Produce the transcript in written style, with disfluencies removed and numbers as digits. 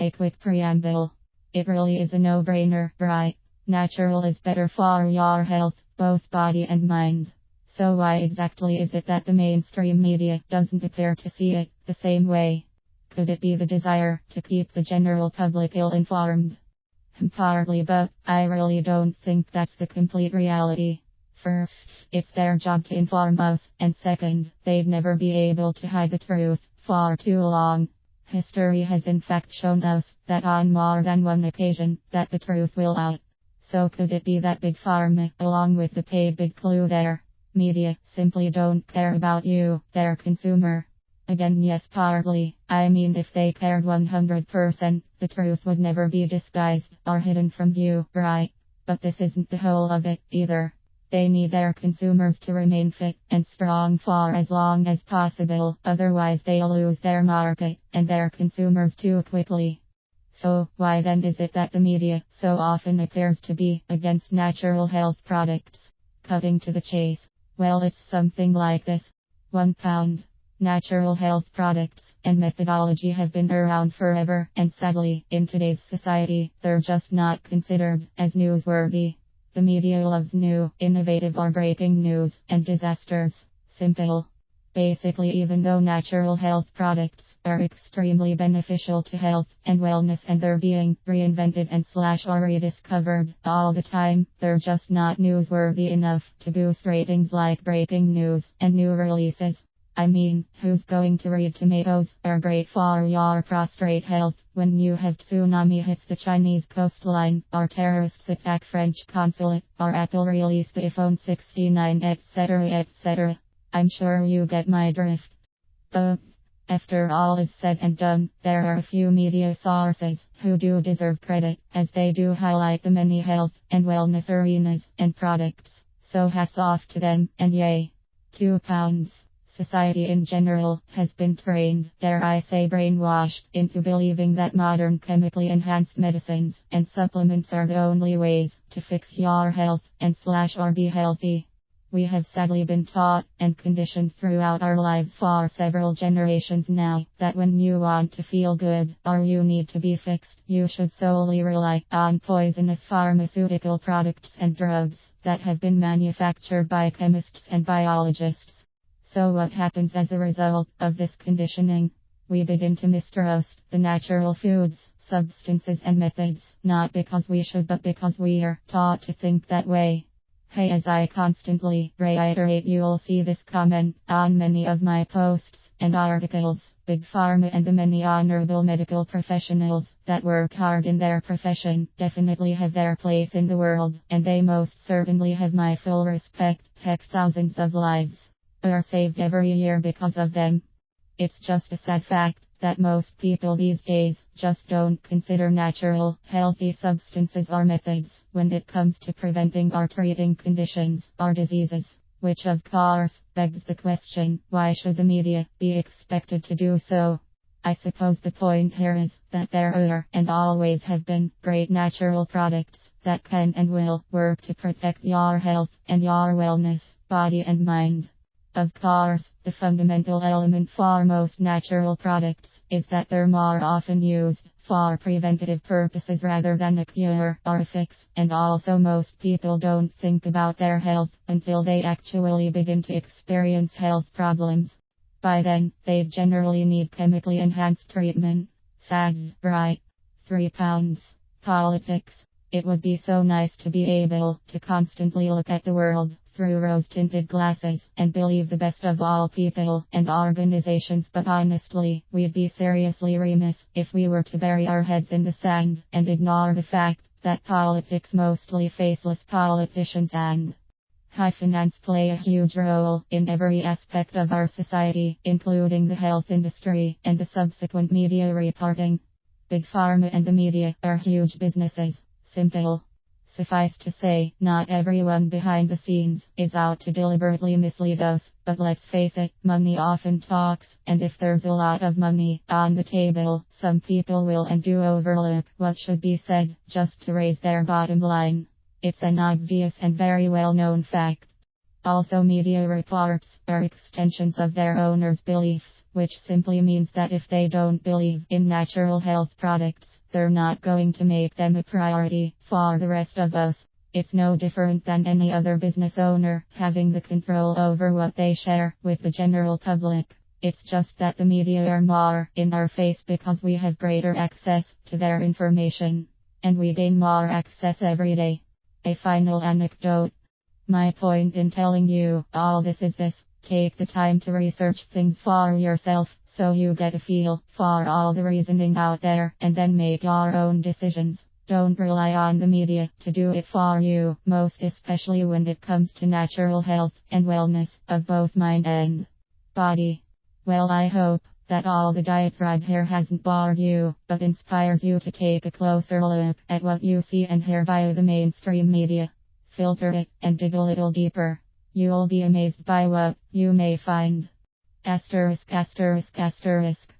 A quick preamble. It really is a no-brainer, right? Natural is better for your health, both body and mind. So why exactly is it that the mainstream media doesn't appear to see it the same way? Could it be the desire to keep the general public ill-informed? Partly, but I really don't think that's the complete reality. First, it's their job to inform us, and second, they'd never be able to hide the truth for too long. History has in fact shown us that on more than one occasion that the truth will out. So could it be that Big Pharma, along with the paid big clue there, media, simply don't care about you, their consumer? Again, yes, partly. I mean, if they cared 100%, the truth would never be disguised or hidden from view, right? But this isn't the whole of it, either. They need their consumers to remain fit and strong for as long as possible, otherwise they'll lose their market and their consumers too quickly. So, why then is it that the media so often appears to be against natural health products? Cutting to the chase. Well, it's something like this. £1. Natural health products and methodology have been around forever, and sadly, in today's society, they're just not considered as newsworthy. The media loves new, innovative or breaking news and disasters. Simple. Basically, even though natural health products are extremely beneficial to health and wellness and they're being reinvented and or rediscovered all the time, they're just not newsworthy enough to boost ratings like breaking news and new releases. I mean, who's going to read tomatoes are great for your prostate health when you have tsunami hits the Chinese coastline, or terrorists attack French consulate, or Apple release the iPhone 69, etc., etc. I'm sure you get my drift. But after all is said and done, there are a few media sources who do deserve credit, as they do highlight the many health and wellness arenas and products. So hats off to them, and yay. £2. Society in general has been trained, dare I say brainwashed, into believing that modern chemically enhanced medicines and supplements are the only ways to fix your health and or be healthy. We have sadly been taught and conditioned throughout our lives for several generations now that when you want to feel good or you need to be fixed, you should solely rely on poisonous pharmaceutical products and drugs that have been manufactured by chemists and biologists. So what happens as a result of this conditioning? We begin to mistrust the natural foods, substances and methods, not because we should but because we are taught to think that way. Hey, as I constantly reiterate, you'll see this comment on many of my posts and articles. Big Pharma and the many honorable medical professionals that work hard in their profession definitely have their place in the world, and they most certainly have my full respect. Heck, thousands of lives are saved every year because of them. It's just a sad fact that most people these days just don't consider natural, healthy substances or methods when it comes to preventing or treating conditions or diseases. Which of course begs the question, why should the media be expected to do so? I suppose the point here is that there are and always have been great natural products that can and will work to protect your health and your wellness, body and mind. Of course, the fundamental element for most natural products is that they're more often used for preventative purposes rather than a cure or a fix, and also most people don't think about their health until they actually begin to experience health problems. By then, they generally need chemically enhanced treatment. Sad, right? £3. Politics. It would be so nice to be able to constantly look at the world through rose-tinted glasses and believe the best of all people and organizations, but honestly, we'd be seriously remiss if we were to bury our heads in the sand and ignore the fact that politics, mostly faceless politicians and high finance, play a huge role in every aspect of our society, including the health industry and the subsequent media reporting. Big Pharma and the media are huge businesses. Simple. Suffice to say, not everyone behind the scenes is out to deliberately mislead us, but let's face it, money often talks, and if there's a lot of money on the table, some people will and do overlook what should be said, just to raise their bottom line. It's an obvious and very well known fact. Also, media reports are extensions of their owners' beliefs, which simply means that if they don't believe in natural health products, they're not going to make them a priority for the rest of us. It's no different than any other business owner having the control over what they share with the general public. It's just that the media are more in our face because we have greater access to their information, and we gain more access every day. A final anecdote. My point in telling you all this is this: take the time to research things for yourself so you get a feel for all the reasoning out there and then make your own decisions. Don't rely on the media to do it for you, most especially when it comes to natural health and wellness of both mind and body. Well, I hope that all the diatribe here hasn't bored you, but inspires you to take a closer look at what you see and hear via the mainstream media. Filter it and dig a little deeper. You'll be amazed by what you may find. Asterisk, asterisk, asterisk.